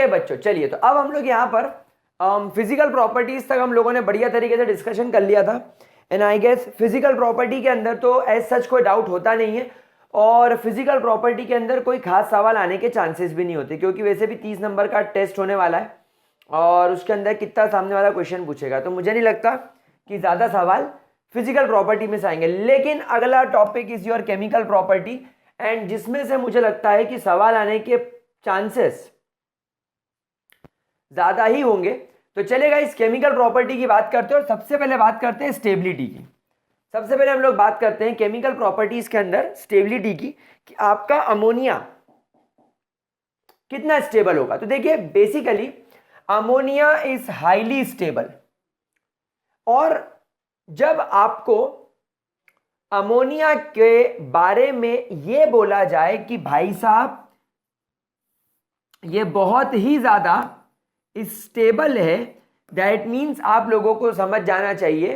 Okay बच्चों, चलिए तो अब हम लोग यहाँ पर फिजिकल प्रॉपर्टीज तक हम लोगों ने बढ़िया तरीके से डिस्कशन कर लिया था। And I guess physical property के अंदर तो एज सच कोई डाउट होता नहीं है, और फिजिकल प्रॉपर्टी के अंदर कोई खास सवाल आने के चांसेस भी नहीं होते, क्योंकि वैसे भी 30 नंबर का टेस्ट होने वाला है और उसके अंदर कितना सामने वाला क्वेश्चन पूछेगा, तो मुझे नहीं लगता कि ज़्यादा सवाल फिजिकल प्रॉपर्टी में से आएंगे। लेकिन अगला topic is your chemical property, and जिसमें से मुझे लगता है कि सवाल आने के चांसेस ज़्यादा ही होंगे। तो चलेगा, इस केमिकल प्रॉपर्टी की बात करते हैं और सबसे पहले बात करते हैं स्टेबिलिटी की। सबसे पहले हम लोग बात करते हैं केमिकल प्रॉपर्टीज के अंदर स्टेबिलिटी की, कि आपका अमोनिया कितना स्टेबल होगा। तो देखिए basically ammonia is highly stable, और जब आपको अमोनिया के बारे में यह बोला जाए कि भाई साहब ये बहुत ही ज्यादा स्टेबल है, दैट मीन्स आप लोगों को समझ जाना चाहिए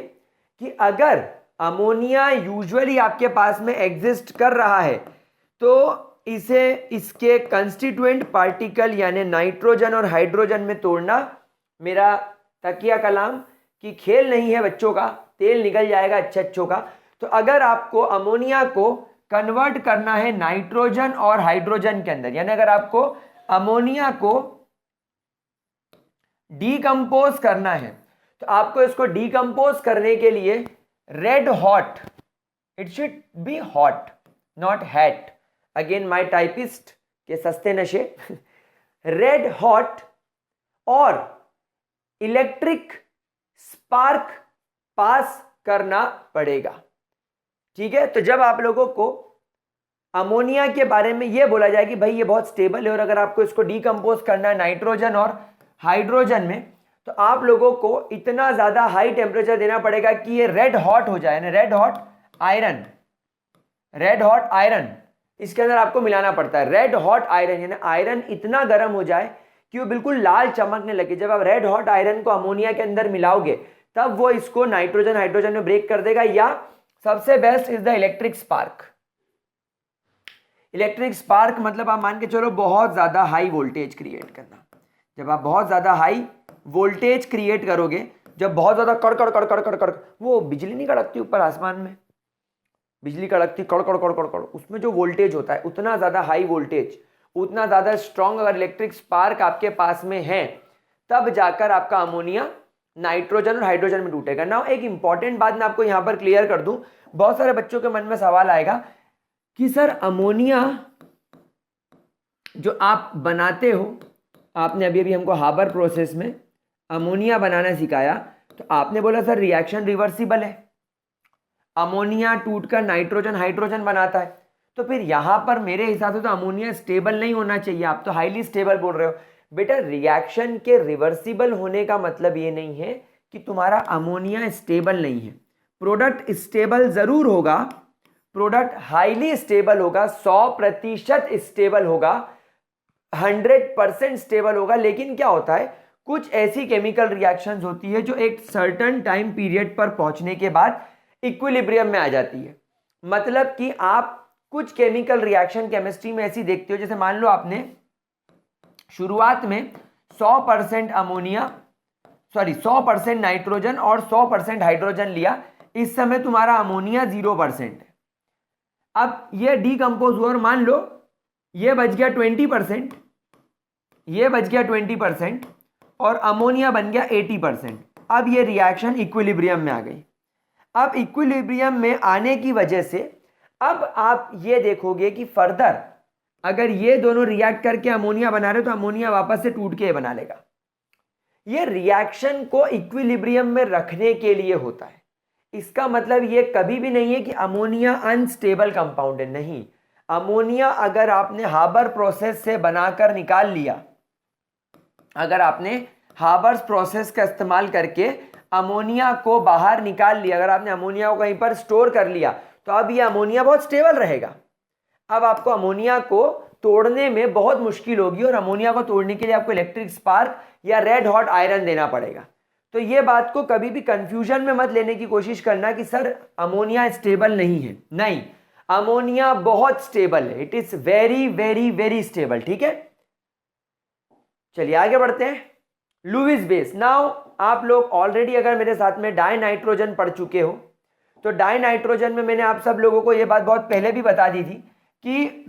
कि अगर अमोनिया यूजुअली आपके पास में एग्जिस्ट कर रहा है तो इसे इसके कंस्टिट्यूएंट पार्टिकल यानी नाइट्रोजन और हाइड्रोजन में तोड़ना मेरा तकिया कलाम की खेल नहीं है बच्चों का, तेल निकल जाएगा अच्छों का। तो अगर आपको अमोनिया को कन्वर्ट करना है नाइट्रोजन और हाइड्रोजन के अंदर, यानी अगर आपको अमोनिया को डीकंपोज करना है, तो आपको इसको डीकंपोज करने के लिए red hot, it should be hot not hat, again my typist के सस्ते नशे, रेड हॉट और इलेक्ट्रिक स्पार्क पास करना पड़ेगा। ठीक है, तो जब आप लोगों को अमोनिया के बारे में यह बोला जाए कि भाई ये बहुत स्टेबल है और अगर आपको इसको डीकंपोज करना है नाइट्रोजन और हाइड्रोजन में, तो आप लोगों को इतना ज्यादा हाई टेम्परेचर देना पड़ेगा कि ये रेड हॉट हो जाए, red hot iron, red hot iron इसके अंदर आपको मिलाना पड़ता है। रेड हॉट आयरन यानी आयरन इतना गर्म हो जाए कि वो बिल्कुल लाल चमकने लगे। जब आप रेड हॉट आयरन को अमोनिया के अंदर मिलाओगे तब वो इसको नाइट्रोजन हाइड्रोजन में ब्रेक कर देगा, या सबसे best is the electric spark. Electric spark मतलब आप मान के चलो बहुत ज्यादा हाई वोल्टेज क्रिएट करना। जब आप बहुत ज्यादा हाई वोल्टेज क्रिएट करोगे, जब बहुत ज्यादा कड़कड़ कड़कड़ कड़कड़, वो बिजली नहीं कड़कती ऊपर आसमान में, बिजली कड़कती कड़कड़ कड़कड़ कड़, उसमें जो वोल्टेज होता है उतना ज्यादा हाई वोल्टेज, उतना ज्यादा स्ट्रॉन्ग अगर इलेक्ट्रिक स्पार्क आपके पास में है, तब जाकर आपका अमोनिया नाइट्रोजन और हाइड्रोजन में टूटेगा। ना एक इंपॉर्टेंट बात मैं आपको यहां पर क्लियर कर दूं, बहुत सारे बच्चों के मन में सवाल आएगा कि सर अमोनिया जो आप बनाते हो, आपने अभी अभी हमको हाबर प्रोसेस में अमोनिया बनाना सिखाया, तो आपने बोला सर रिएक्शन रिवर्सिबल है, अमोनिया टूटकर नाइट्रोजन हाइड्रोजन बनाता है, तो फिर यहां पर मेरे हिसाब से तो अमोनिया स्टेबल नहीं होना चाहिए, आप तो हाईली स्टेबल बोल रहे हो। बेटा रिएक्शन के रिवर्सिबल होने का मतलब ये नहीं है कि तुम्हारा अमोनिया स्टेबल नहीं है। प्रोडक्ट स्टेबल जरूर होगा, प्रोडक्ट हाईली स्टेबल होगा, 100% स्टेबल होगा, 100% स्टेबल होगा, लेकिन क्या होता है कुछ ऐसी केमिकल रिएक्शंस होती है जो एक सर्टेन टाइम पीरियड पर पहुंचने के बाद इक्विलिब्रियम में आ जाती है। मतलब कि आप कुछ केमिकल रिएक्शन केमिस्ट्री में ऐसी देखते हो, जैसे मान लो आपने शुरुआत में 100% अमोनिया 100% नाइट्रोजन और 100% हाइड्रोजन लिया, इस समय तुम्हारा अमोनिया 0% है। अब ये डीकंपोज हुआ और मान लो ये बच गया 20%, ये बच गया 20% और अमोनिया बन गया 80%। अब ये रिएक्शन इक्विलिब्रियम में आ गई। अब इक्विलिब्रियम में आने की वजह से अब आप ये देखोगे कि फर्दर अगर ये दोनों रिएक्ट करके अमोनिया बना रहे तो अमोनिया वापस से टूट के बना लेगा। ये रिएक्शन को इक्विलिब्रियम में रखने के लिए होता है। इसका मतलब ये कभी भी नहीं है कि अमोनिया अनस्टेबल कंपाउंड है, नहीं। अमोनिया अगर आपने हाबर प्रोसेस से बनाकर निकाल लिया, अगर आपने हाबर्स प्रोसेस का इस्तेमाल करके अमोनिया को बाहर निकाल लिया, अगर आपने अमोनिया को कहीं पर स्टोर कर लिया, तो अब ये अमोनिया बहुत स्टेबल रहेगा। अब आपको अमोनिया को तोड़ने में बहुत मुश्किल होगी और अमोनिया को तोड़ने के लिए आपको इलेक्ट्रिक स्पार्क या रेड हॉट आयरन देना पड़ेगा। तो ये बात को कभी भी कंफ्यूजन में मत लेने की कोशिश करना कि सर अमोनिया स्टेबल नहीं है। नहीं, अमोनिया बहुत स्टेबल है, it is very very very stable. ठीक है, चलिए आगे बढ़ते हैं। Lewis base. नाउ आप लोग ऑलरेडी अगर मेरे साथ में डाई नाइट्रोजन पढ़ चुके हो तो डाई नाइट्रोजन में मैंने आप सब लोगों को यह बात बहुत पहले भी बता दी थी कि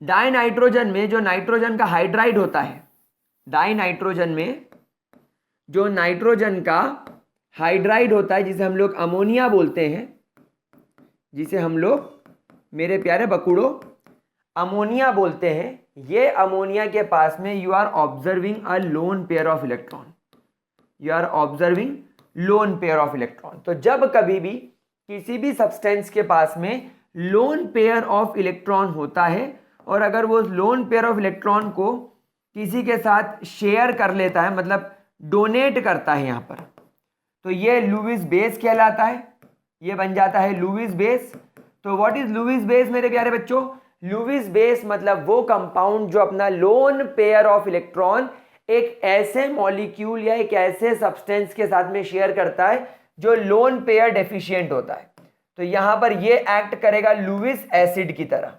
डाई नाइट्रोजन में जो नाइट्रोजन का हाइड्राइड होता है, डाई नाइट्रोजन में जो नाइट्रोजन का हाइड्राइड होता है जिसे हम लोग अमोनिया बोलते हैं, जिसे हम लोग मेरे प्यारे बकुड़ो अमोनिया बोलते हैं, ये अमोनिया के पास में you are observing a lone pair of electron, you are observing lone pair of electron. तो जब कभी भी किसी भी सब्सटेंस के पास में लोन पेयर ऑफ इलेक्ट्रॉन होता है और अगर वो लोन पेयर ऑफ इलेक्ट्रॉन को किसी के साथ शेयर कर लेता है, मतलब डोनेट करता है यहाँ पर, तो ये लुईस बेस कहलाता है, ये बन जाता है लुईस बेस। तो व्हाट इज लुईस बेस मेरे प्यारे बच्चों? लुईस बेस मतलब वो कंपाउंड जो अपना लोन पेयर ऑफ इलेक्ट्रॉन एक ऐसे मॉलिक्यूल या एक ऐसे सब्सटेंस के साथ में शेयर करता है जो लोन पेयर डेफिशिएंट होता है। तो यहां पर ये एक्ट करेगा लुईस एसिड की तरह,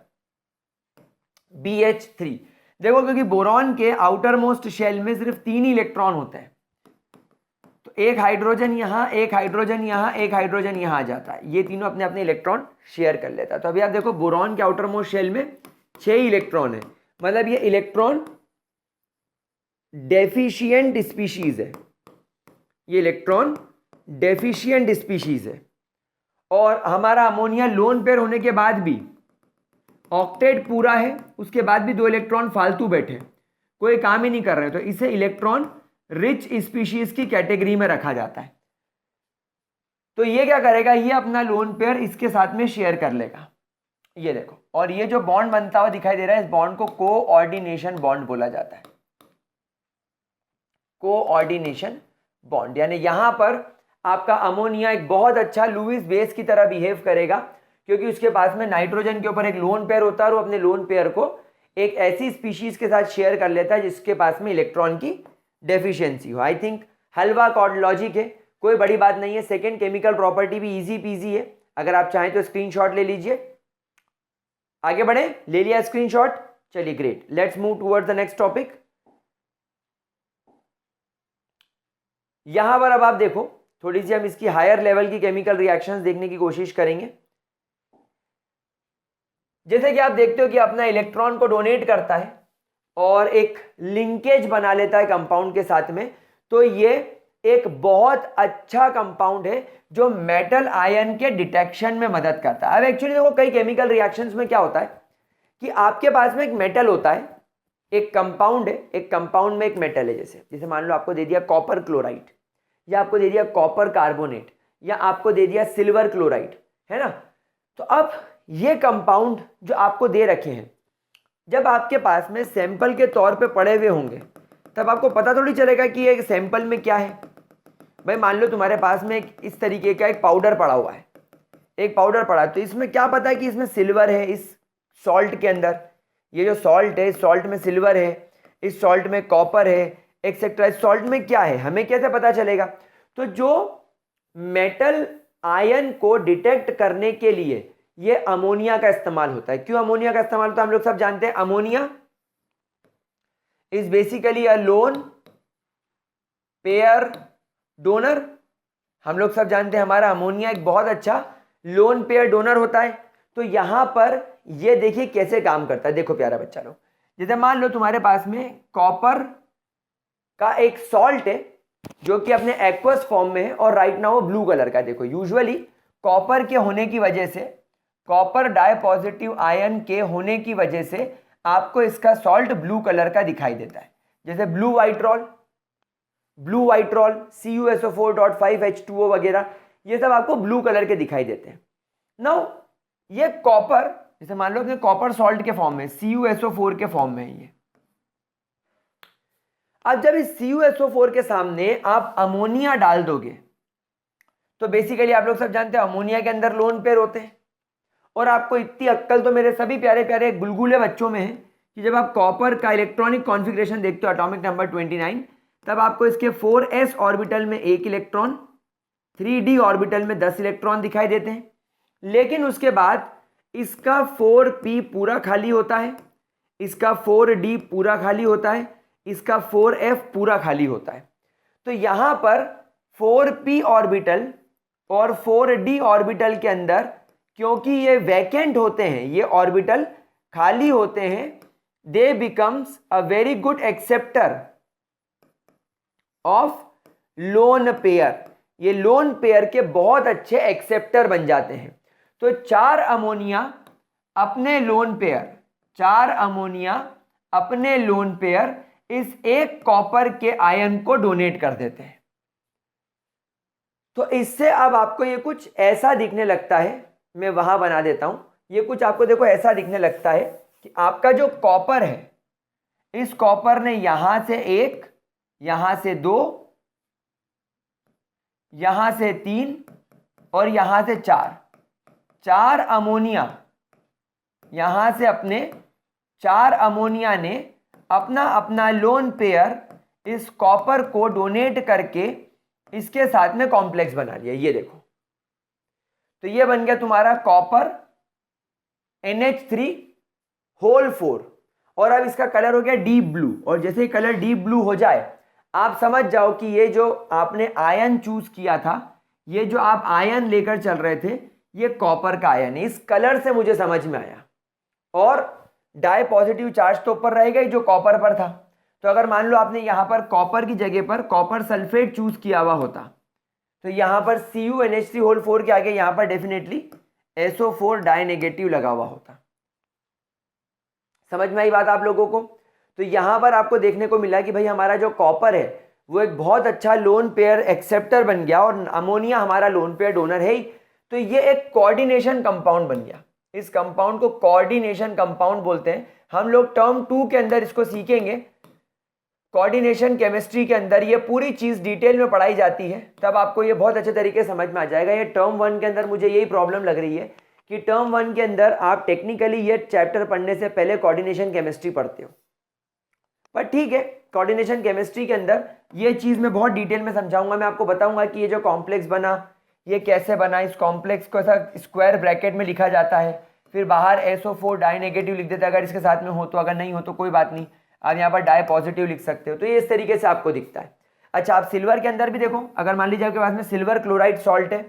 BH3। देखो क्योंकि बोरॉन के आउटर मोस्ट शेल में सिर्फ 3 ही इलेक्ट्रॉन होते हैं, तो एक हाइड्रोजन यहां, एक हाइड्रोजन यहां, एक हाइड्रोजन यहां आ जाता है, ये तीनों अपने अपने इलेक्ट्रॉन शेयर कर लेता है। तो अभी आप देखो बोरॉन के आउटर मोस्ट शेल में 6 इलेक्ट्रॉन है, मतलब ये इलेक्ट्रॉन डेफिशिएंट स्पीशीज है, ये इलेक्ट्रॉन डेफिशिएंट स्पीशीज है। और हमारा अमोनिया लोन पेयर होने के बाद भी ऑक्टेट पूरा है, उसके बाद भी 2 इलेक्ट्रॉन फालतू बैठे, कोई काम ही नहीं कर रहे, तो इसे इलेक्ट्रॉन रिच स्पीशीज की कैटेगरी में रखा जाता है। तो ये क्या करेगा, ये अपना लोन पेयर इसके साथ में शेयर कर लेगा, ये देखो। और ये जो बॉन्ड बनता हुआ दिखाई दे रहा है, इस बॉन्ड को कोऑर्डिनेशन बॉन्ड बोला जाता है, कोऑर्डिनेशन बॉन्ड। यानी यहां पर आपका अमोनिया एक बहुत अच्छा लुईस बेस की तरह बिहेव करेगा क्योंकि उसके पास में नाइट्रोजन के ऊपर एक लोन पेयर होता है और वो अपने लोन पेयर को एक ऐसी स्पीशीज के साथ शेयर कर लेता है जिसके पास में इलेक्ट्रॉन की डेफिशिएंसी हो। आई थिंक हलवा कॉर्ड लॉजिक है, कोई बड़ी बात नहीं है। सेकेंड केमिकल प्रॉपर्टी भी इजी पीजी है, अगर आप चाहें तो स्क्रीनशॉट ले लीजिए। आगे बढ़े, ले लिया स्क्रीनशॉट, चलिए great, let's move towards the next topic. यहां पर अब आप देखो थोड़ी सी हम इसकी हायर लेवल की केमिकल रिएक्शंस देखने की कोशिश करेंगे। जैसे कि आप देखते हो कि अपना इलेक्ट्रॉन को डोनेट करता है और एक लिंकेज बना लेता है कंपाउंड के साथ में, तो ये एक बहुत अच्छा कंपाउंड है जो मेटल आयन के डिटेक्शन में मदद करता है। अब एक्चुअली देखो कई केमिकल रिएक्शंस में क्या होता है कि आपके पास में एक मेटल होता है, एक कंपाउंड है, एक कंपाउंड में एक मेटल है, जैसे मान लो आपको दे दिया कॉपर क्लोराइड, या आपको दे दिया कॉपर कार्बोनेट, या आपको दे दिया सिल्वर क्लोराइड, है ना। तो अब ये कंपाउंड जो आपको दे रखे हैं, जब आपके पास में सैंपल के तौर पे पड़े हुए होंगे तब आपको पता थोड़ी चलेगा कि ये सैंपल में क्या है। भाई मान लो तुम्हारे पास में इस तरीके का एक पाउडर पड़ा हुआ है, एक पाउडर पड़ा है, तो इसमें क्या पता है कि इसमें सिल्वर है, इस सॉल्ट के अंदर, ये जो सॉल्ट है इस सॉल्ट में सिल्वर है, इस सॉल्ट में कॉपर है, एक्सेट्रा। इस सॉल्ट में क्या है हमें कैसे पता चलेगा? तो जो मेटल आयन को डिटेक्ट करने के लिए ये अमोनिया का इस्तेमाल होता है। क्यों अमोनिया का इस्तेमाल होता है हम लोग सब जानते हैं। Ammonia is basically a lone pair donor, हम लोग सब जानते हैं हमारा अमोनिया एक बहुत अच्छा लोन पेयर डोनर होता है। तो यहां पर ये देखिए कैसे काम करता है। देखो प्यारा बच्चा लोग, जैसे मान लो तुम्हारे पास में कॉपर का एक सॉल्ट है जो कि अपने एक्वस फॉर्म में है और राइट नाउ ब्लू कलर का। देखो यूजुअली कॉपर के होने की वजह से, कॉपर डाई पॉजिटिव आयन के होने की वजह से आपको इसका सॉल्ट ब्लू कलर का दिखाई देता है। जैसे ब्लू वाइट्रॉल, CuSO4.5H2O वगैरह, ये सब आपको ब्लू कलर के दिखाई देते हैं। नाउ ये कॉपर, जैसे मान लो कि कॉपर सॉल्ट के फॉर्म में, CuSO4 के फॉर्म में है ये। अब जब इस CuSO4 के सामने आप अमोनिया डाल दोगे तो बेसिकली आप लोग सब जानते हैं अमोनिया के अंदर लोन पेयर होते हैं। और आपको इतनी अक्ल तो मेरे सभी प्यारे प्यारे गुलगुले बच्चों में है कि जब आप कॉपर का इलेक्ट्रॉनिक कॉन्फ़िगरेशन देखते हो एटॉमिक नंबर 29, तब आपको इसके 4s ऑर्बिटल में 1 इलेक्ट्रॉन, 3d ऑर्बिटल में 10 इलेक्ट्रॉन दिखाई देते हैं। लेकिन उसके बाद इसका 4p पूरा खाली होता है, इसका 4d पूरा खाली होता है, इसका 4f पूरा खाली होता है। तो यहां पर 4p ऑर्बिटल और 4d ऑर्बिटल के अंदर क्योंकि ये वैकेंट होते हैं, ये ऑर्बिटल खाली होते हैं, दे becomes a very good acceptor of lone pair. ये लोन पेयर के बहुत अच्छे एक्सेप्टर बन जाते हैं। तो 4 अमोनिया अपने लोन पेयर, 4 अमोनिया अपने लोन पेयर इस एक कॉपर के आयन को डोनेट कर देते हैं। तो इससे अब आपको ये कुछ ऐसा दिखने लगता है, मैं वहां बना देता हूं, ये कुछ आपको देखो ऐसा दिखने लगता है कि आपका जो कॉपर है, इस कॉपर ने यहां से 1, यहां से 2, यहां से 3 और यहां से 4 अमोनिया, यहां से अपने 4 अमोनिया ने अपना अपना लोन पेयर इस कॉपर को डोनेट करके इसके साथ में कॉम्प्लेक्स बना लिया। ये देखो, तो ये बन गया तुम्हारा कॉपर NH3 होल 4 और अब इसका कलर हो गया डीप ब्लू। और जैसे ही कलर डीप ब्लू हो जाए, आप समझ जाओ कि ये जो आपने आयन चूज किया था, ये जो आप आयन लेकर चल रहे थे, ये कॉपर का आयन है। इस कलर से मुझे समझ में आया। और डाई पॉजिटिव चार्ज तो ऊपर रहेगा ही जो कॉपर पर था। तो अगर मान लो आपने यहां पर कॉपर की जगह पर कॉपर सल्फेट चूज किया हुआ होता, तो यहां पर CuNH3 होल 4 के आगे यहां पर डेफिनेटली SO4 डाई नेगेटिव लगा हुआ होता। समझ में आई बात आप लोगों को? तो यहां पर आपको देखने को मिला कि भाई हमारा जो कॉपर है वो एक बहुत अच्छा लोन पेयर एक्सेप्टर बन गया और अमोनिया हमारा लोन पेयर डोनर है ही। तो ये एक कोऑर्डिनेशन कंपाउंड बन गया। इस कंपाउंड को कोऑर्डिनेशन कंपाउंड बोलते हैं। हम लोग टर्म 2 के अंदर इसको सीखेंगे। कोऑर्डिनेशन केमिस्ट्री के अंदर ये पूरी चीज डिटेल में पढ़ाई जाती है, तब आपको ये बहुत अच्छे तरीके से समझ में आ जाएगा। ये टर्म 1 के अंदर मुझे यही प्रॉब्लम लग रही है कि टर्म 1 के अंदर आप टेक्निकली ये चैप्टर पढ़ने से पहले कोऑर्डिनेशन केमिस्ट्री पढ़ते हो, पर ठीक है, कोऑर्डिनेशन केमिस्ट्री के अंदर ये चीज मैं बहुत डिटेल में समझाऊंगा। मैं आपको बताऊंगा कि ये जो कॉम्प्लेक्स बना, ये कैसे बना, इस कॉम्प्लेक्स को ऐसा स्क्वायर ब्रैकेट में लिखा जाता है, फिर बाहर SO4 डाई नेगेटिव लिख देता है अगर इसके साथ में हो तो, अगर नहीं हो तो कोई बात नहीं, आप यहाँ पर डाई पॉजिटिव लिख सकते हो। तो ये इस तरीके से आपको दिखता है। अच्छा, आप सिल्वर के अंदर भी देखो, अगर मान लीजिए आपके पास में सिल्वर क्लोराइड सॉल्ट है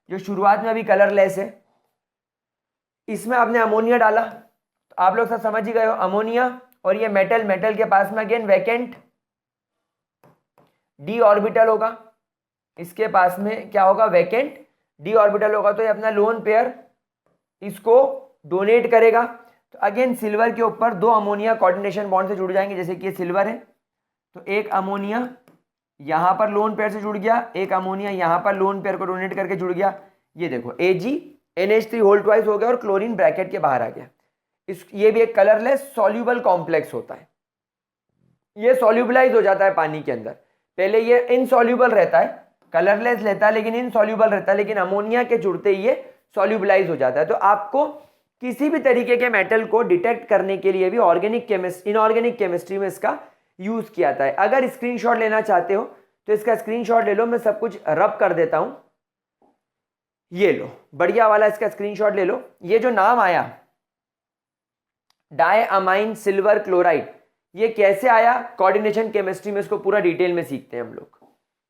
जो शुरुआत में अभी कलरलेस है, इसमें आपने अमोनिया डाला, तो आप लोग सब समझ ही गए हो, अमोनिया और ये मेटल के पास में अगेन वैकेंट d ऑर्बिटल होगा, इसके पास में क्या होगा, वैकेंट d ऑर्बिटल होगा। तो ये अपना लोन पेयर इसको डोनेट करेगा। तो अगेन सिल्वर के ऊपर 2 अमोनिया कोऑर्डिनेशन बॉन्ड से जुड़ जाएंगे। जैसे कि ये सिल्वर है तो एक अमोनिया यहां पर लोन पेयर से जुड़ गया, एक अमोनिया यहां पर लोन पेयर को डोनेट करके जुड़ गया। ये देखो AgNH3 होल ट्वाइस हो गया और क्लोरीन ब्रैकेट के बाहर आ गया। ये भी एक कलरलेस सॉल्यूबल कॉम्प्लेक्स होता है। ये सॉल्यूबलाइज हो जाता है पानी के अंदर। पहले ये इनसॉल्यूबल रहता है, कलरलेस रहता है लेकिन इनसॉल्यूबल रहता है, लेकिन अमोनिया के जुड़ते ही ये सॉल्यूबलाइज हो जाता है। तो आपको किसी भी तरीके के मेटल को डिटेक्ट करने के लिए भी इनऑर्गेनिक केमिस्ट्री में इसका यूज किया जाता है। अगर स्क्रीनशॉट लेना चाहते हो तो इसका स्क्रीनशॉट ले लो, मैं सब कुछ रब कर देता हूं। ये लो, बढ़िया वाला इसका स्क्रीनशॉट ले लो। ये जो नाम आया डायअमाइन सिल्वर क्लोराइड, ये कैसे आया, कोऑर्डिनेशन केमिस्ट्री में इसको पूरा डिटेल में सीखते हैं हम लोग।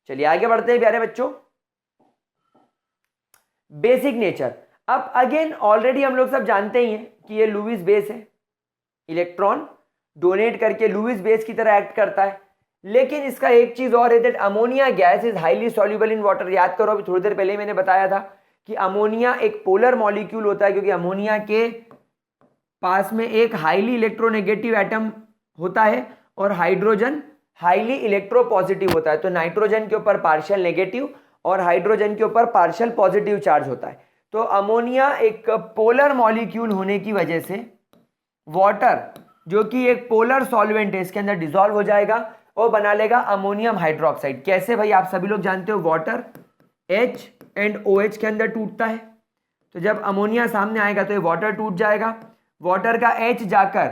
चलिए आगे बढ़ते हैं प्यारे बच्चों। Basic nature. अब अगेन ऑलरेडी हम लोग सब जानते ही हैं कि ये लुईस बेस है, इलेक्ट्रॉन डोनेट करके लुईस बेस की तरह एक्ट करता है। लेकिन इसका एक चीज और है, that ammonia gas is highly soluble in water. याद करो, अभी थोड़ी देर पहले मैंने बताया था कि अमोनिया एक पोलर मॉलिक्यूल होता है, क्योंकि अमोनिया के पास में एक हाईली इलेक्ट्रोनेगेटिव एटम होता है और हाइड्रोजन हाईली इलेक्ट्रोपॉजिटिव होता है। तो नाइट्रोजन के ऊपर पार्शियल नेगेटिव और हाइड्रोजन के ऊपर पार्शियल पॉजिटिव चार्ज होता है। तो अमोनिया एक पोलर मॉलिक्यूल होने की वजह से वाटर, जो कि एक पोलर सॉल्वेंट है, इसके अंदर डिसॉल्व हो जाएगा और बना लेगा अमोनियम हाइड्रोक्साइड। कैसे भाई, आप सभी लोग जानते हो, वाटर H एंड OH के अंदर टूटता है। तो जब अमोनिया सामने आएगा तो ये वाटर टूट जाएगा, वाटर का H जाकर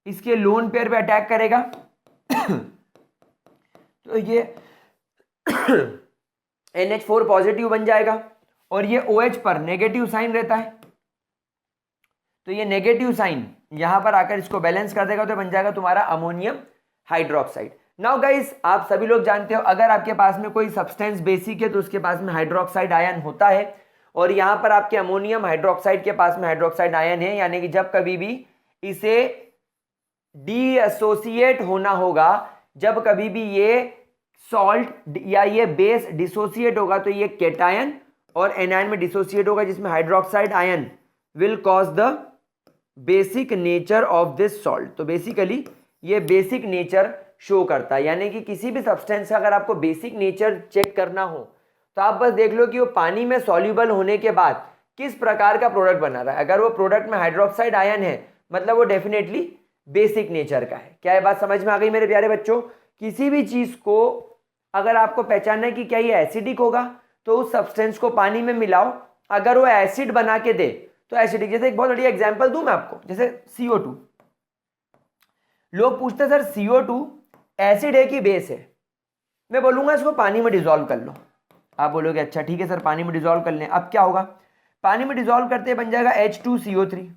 इसके लोन पेयर पे अटैक करेगा तो ये NH4 पॉजिटिव बन जाएगा और ये OH पर नेगेटिव साइन रहता है। तो ये नेगेटिव साइन यहां पर आकर इसको बैलेंस कर देगा, तो बन जाएगा तुम्हारा अमोनियम हाइड्रोक्साइड। नाउ गाइस, आप सभी लोग जानते हो अगर आपके पास में कोई सब्सटेंस बेसिक है तो उसके पास में हाइड्रोक्साइड आयन होता है, और यहां पर आपके अमोनियम हाइड्रोक्साइड के पास में हाइड्रोक्साइड आयन है, यानी कि जब कभी भी इसे डीएसोसिएट होना होगा, जब कभी भी ये सॉल्ट या ये बेस डिसोसिएट होगा तो ये केटायन और एनायन में डिसोसिएट होगा, जिसमें hydroxide ion will cause the basic nature of this salt. तो बेसिकली ये बेसिक नेचर शो करता है, यानी कि किसी भी सब्सटेंस का अगर आपको बेसिक नेचर चेक करना हो तो आप बस देख लो कि वो पानी में सॉल्युबल होने के बाद किस प्रकार का प्रोडक्ट बना रहा है। अगर वो प्रोडक्ट में हाइड्रोक्साइड आयन है मतलब वो डेफिनेटली बेसिक नेचर का है। क्या ये बात समझ में आ गई मेरे प्यारे बच्चों? किसी भी चीज को अगर आपको पहचानना है कि क्या ये एसिडिक होगा तो उस सब्सटेंस को पानी में मिलाओ, अगर वो एसिड बना के दे तो एसिडिक। जैसे एक बहुत बढ़िया एग्जांपल दूं मैं आपको, जैसे CO2। लोग पूछते हैं सर CO2 एसिड है कि बेस है? मैं बोलूंगा इसको पानी में डिसॉल्व कर लो। आप बोलोगे अच्छा ठीक है सर, पानी में डिसॉल्व कर लें। अब क्या होगा, पानी में डिसॉल्व करते बन जाएगा H2CO3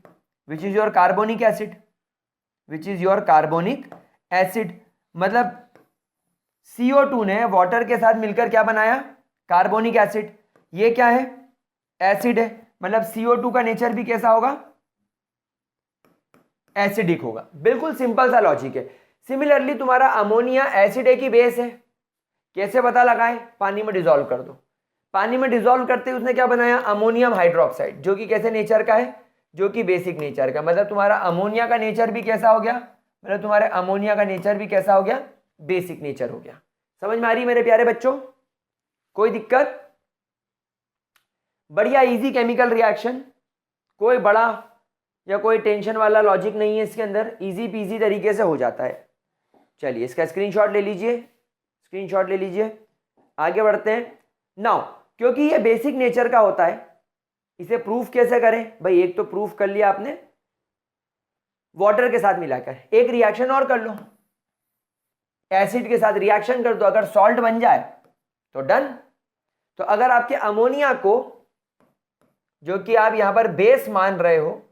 which is your carbonic acid, which is your carbonic acid. मतलब CO2 ने वाटर के साथ मिलकर क्या बनाया, कार्बोनिक एसिड। ये क्या है, एसिड है, मतलब CO2 का नेचर भी कैसा होगा, एसिडिक होगा। बिल्कुल सिंपल सा लॉजिक है। सिमिलरली तुम्हारा अमोनिया एसिड है कि बेस है, कैसे पता लगाए, पानी में डिसॉल्व कर दो। पानी में डिसॉल्व करते उसने क्या बनाया, अमोनियम हाइड्रोक्साइड, जो कि कैसे नेचर का है, जो कि बेसिक नेचर का। मतलब तुम्हारा अमोनिया का नेचर भी कैसा हो गया, मतलब तुम्हारे अमोनिया का नेचर भी कैसा हो गया, बेसिक नेचर हो गया। समझ में आ रही मेरे प्यारे बच्चों? कोई दिक्कत? बढ़िया इजी केमिकल रिएक्शन, कोई बड़ा या कोई टेंशन वाला लॉजिक नहीं है इसके अंदर, इजी पीजी तरीके से हो जाता है। चलिए इसका स्क्रीनशॉट ले लीजिए, स्क्रीनशॉट ले लीजिए, आगे बढ़ते हैं। नाउ क्योंकि ये बेसिक नेचर का होता है, इसे प्रूफ कैसे करें भाई? एक तो प्रूफ कर लिया आपने वाटर के साथ मिलाकर, एक रिएक्शन और कर लो, एसिड के साथ रिएक्शन कर दो, अगर सॉल्ट बन जाए तो डन। तो अगर आपके अमोनिया को, जो कि आप यहां पर बेस मान रहे हो,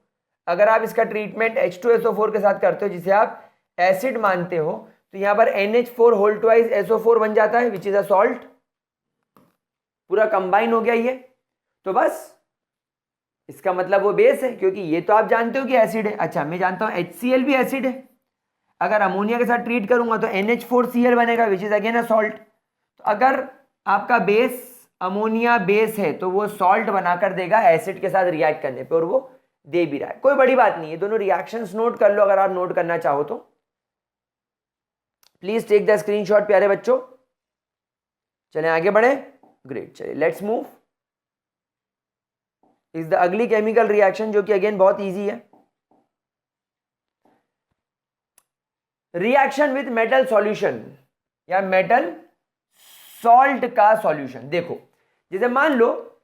अगर आप इसका ट्रीटमेंट H2SO4 के साथ करते हो जिसे आप एसिड मानते हो, तो यहां पर NH4 बन जाता है विच इज अ सॉल्ट। पूरा कंबाइन हो गया ये, तो बस इसका मतलब वो बेस है, क्योंकि ये तो आप जानते हो कि एसिड है। अच्छा मैं जानता हूं HCl भी एसिड है, अगर अमोनिया के साथ ट्रीट करूंगा तो NH4Cl बनेगा which is again a salt. तो अगर आपका बेस अमोनिया बेस है तो वो सॉल्ट बनाकर देगा एसिड के साथ रिएक्ट करने पे, और वो दे भी रहा है। कोई बड़ी बात नहीं है, दोनों रिएक्शंस नोट कर लो अगर आप नोट करना चाहो तो। प्लीज टेक द स्क्रीनशॉट प्यारे बच्चों। चलें आगे बढ़े, ग्रेट। चलिए लेट्स मूव इज द अगली केमिकल रिएक्शन, जो कि अगेन बहुत इजी है। रिएक्शन विथ मेटल सॉल्यूशन या मेटल सॉल्ट का सॉल्यूशन। देखो जैसे मान लो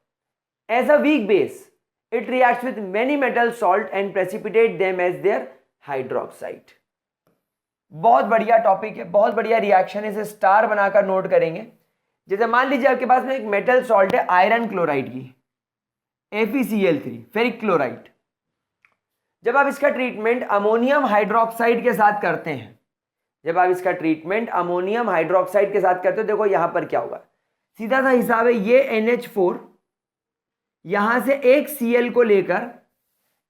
as a weak base it reacts with many metal salt and precipitate them as their hydroxide। बहुत बढ़िया टॉपिक है, बहुत बढ़िया रिएक्शन है, इसे स्टार बनाकर नोट करेंगे। जैसे मान लीजिए आपके पास में एक मेटल सॉल्ट है आयरन क्लोराइड की, FeCl3 फेरिक क्लोराइड। जब आप इसका ट्रीटमेंट अमोनियम हाइड्रोक्साइड के साथ करते हैं, जब आप इसका ट्रीटमेंट अमोनियम हाइड्रोक्साइड के साथ करते हो, देखो यहां पर क्या होगा, सीधा सा हिसाब है, ये NH4 यहां से एक Cl को लेकर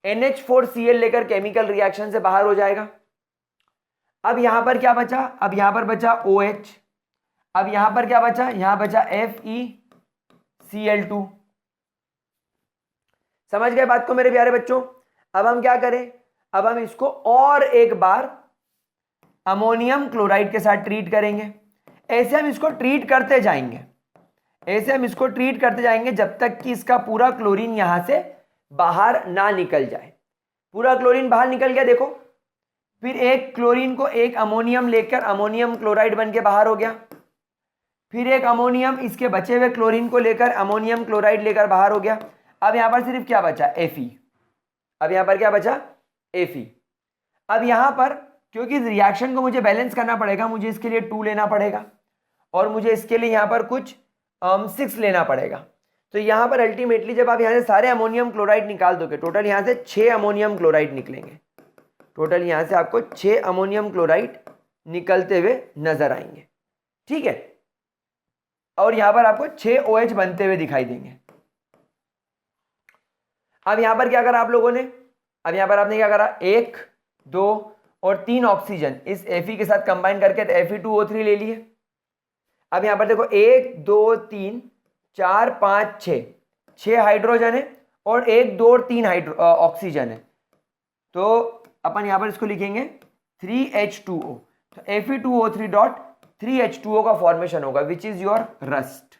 NH4Cl लेकर केमिकल रिएक्शन से बाहर हो जाएगा। अब यहां पर क्या बचा, अब यहां पर बचा OH, अब यहां पर क्या बचा, यहां बचा FeCl2। समझ गए बात को मेरे प्यारे बच्चों? अब हम क्या करें, अब हम इसको और एक बार अमोनियम क्लोराइड के साथ ट्रीट करेंगे। ऐसे हम इसको ट्रीट करते जाएंगे, ऐसे हम इसको ट्रीट करते जाएंगे जब तक कि इसका पूरा क्लोरीन यहां से बाहर ना निकल जाए। पूरा क्लोरीन बाहर निकल गया देखो, फिर एक क्लोरीन को एक अमोनियम लेकर अमोनियम क्लोराइड बन के बाहर हो गया, फिर एक अमोनियम इसके बचे हुए क्लोरीन को लेकर अमोनियम क्लोराइड लेकर बाहर हो गया। अब यहां पर सिर्फ क्या बचा, Fe। अब यहां पर क्या बचा, Fe। अब यहां पर क्योंकि इस रिएक्शन को मुझे बैलेंस करना पड़ेगा, मुझे इसके लिए 2 लेना पड़ेगा और मुझे इसके लिए यहां पर कुछ 6 लेना पड़ेगा। तो यहां पर अल्टीमेटली जब आप यहां से सारे अमोनियम क्लोराइड निकाल दोगे, टोटल यहां से 6 अमोनियम क्लोराइड निकलेंगे। टोटल यहां से आपको 6 अमोनियम क्लोराइड निकलते हुए नजर आएंगे, ठीक है। और यहां पर आपको 6 OH बनते हुए दिखाई देंगे। अब यहां पर क्या करा आप लोगों ने, अब यहां पर आपने क्या करा, 1 2 और 3 ऑक्सीजन इस Fe के साथ कंबाइन करके Fe2O3 ले लिए। अब यहां पर देखो 1 2 3 4 5 6 हाइड्रोजन है और 1 2 और 3 ऑक्सीजन है। तो अपन यहां पर इसको लिखेंगे 3H2O। तो Fe2O3 डॉट 3H2O का फॉर्मेशन होगा विच इज योर रस्ट,